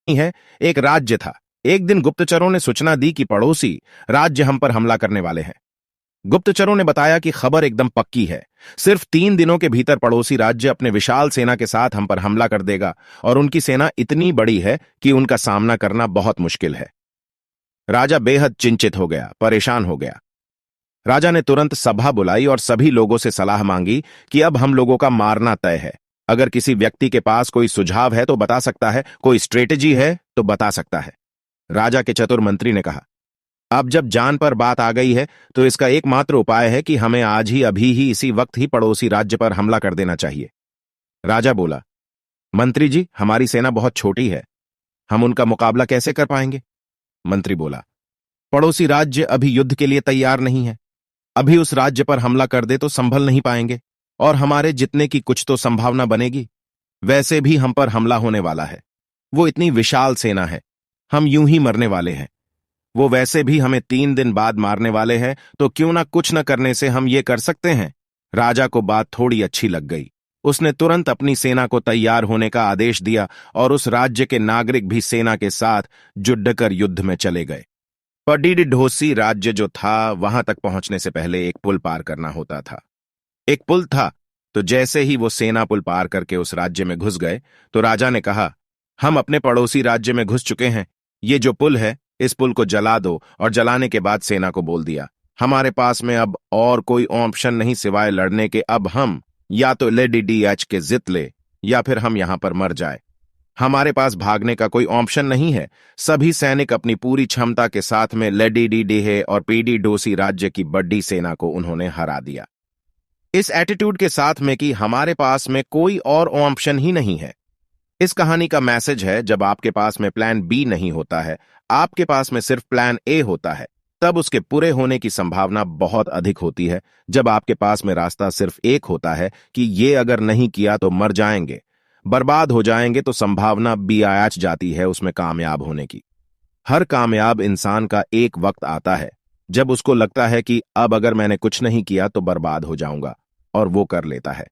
है। एक राज्य था। एक दिन गुप्तचरों ने सूचना दी कि पड़ोसी राज्य हम पर हमला करने वाले हैं। गुप्तचरों ने बताया कि खबर एकदम पक्की है। सिर्फ 3 दिनों के भीतर पड़ोसी राज्य अपने विशाल सेना के साथ हम पर हमला कर देगा और उनकी सेना इतनी बड़ी है कि उनका सामना करना बहुत मुश्किल है। राजा बेहद चिंतित हो गया, परेशान हो गया। राजा ने तुरंत सभा बुलाई और सभी लोगों से सलाह मांगी कि अब हम लोगों का मारना तय है। अगर किसी व्यक्ति के पास कोई सुझाव है तो बता सकता है, कोई स्ट्रेटेजी है तो बता सकता है। राजा के चतुर मंत्री ने कहा, अब जब जान पर बात आ गई है तो इसका एकमात्र उपाय है कि हमें आज ही, अभी ही, इसी वक्त ही पड़ोसी राज्य पर हमला कर देना चाहिए। राजा बोला, मंत्री जी, हमारी सेना बहुत छोटी है, हम उनका मुकाबला कैसे कर पाएंगे? मंत्री बोला, पड़ोसी राज्य अभी युद्ध के लिए तैयार नहीं है। अभी उस राज्य पर हमला कर दे तो संभल नहीं पाएंगे और हमारे जितने की कुछ तो संभावना बनेगी। वैसे भी हम पर हमला होने वाला है। वो इतनी विशाल सेना है, हम यूं ही मरने वाले हैं। वो वैसे भी हमें 3 दिन बाद मारने वाले हैं, तो क्यों ना कुछ न करने से हम ये कर सकते हैं। राजा को बात थोड़ी अच्छी लग गई। उसने तुरंत अपनी सेना को तैयार होने का आदेश दिया और उस राज्य के नागरिक भी सेना के साथ जुटकर युद्ध में चले गए। पडीडोसी राज्य जो था, वहां तक पहुंचने से पहले एक पुल पार करना होता था। एक पुल था, तो जैसे ही वो सेना पुल पार करके उस राज्य में घुस गए तो राजा ने कहा, हम अपने पड़ोसी राज्य में घुस चुके हैं। ये जो पुल है, इस पुल को जला दो। और जलाने के बाद सेना को बोल दिया, हमारे पास में अब और कोई ऑप्शन नहीं सिवाय लड़ने के। अब हम या तो लेडीडीएच के जित ले या फिर हम यहां पर मर जाए। हमारे पास भागने का कोई ऑप्शन नहीं है। सभी सैनिक अपनी पूरी क्षमता के साथ में लेडीडीडीहे और पीडीडोसी राज्य की बड़ी सेना को उन्होंने हरा दिया। इस एटीट्यूड के साथ में कि हमारे पास में कोई और ऑप्शन ही नहीं है। इस कहानी का मैसेज है, जब आपके पास में प्लान बी नहीं होता है, आपके पास में सिर्फ प्लान ए होता है, तब उसके पूरे होने की संभावना बहुत अधिक होती है। जब आपके पास में रास्ता सिर्फ एक होता है कि ये अगर नहीं किया तो मर जाएंगे, बर्बाद हो जाएंगे, तो संभावना बी आयाच जाती है उसमें कामयाब होने की। हर कामयाब इंसान का एक वक्त आता है जब उसको लगता है कि अब अगर मैंने कुछ नहीं किया तो बर्बाद हो जाऊंगा, और वो कर लेता है।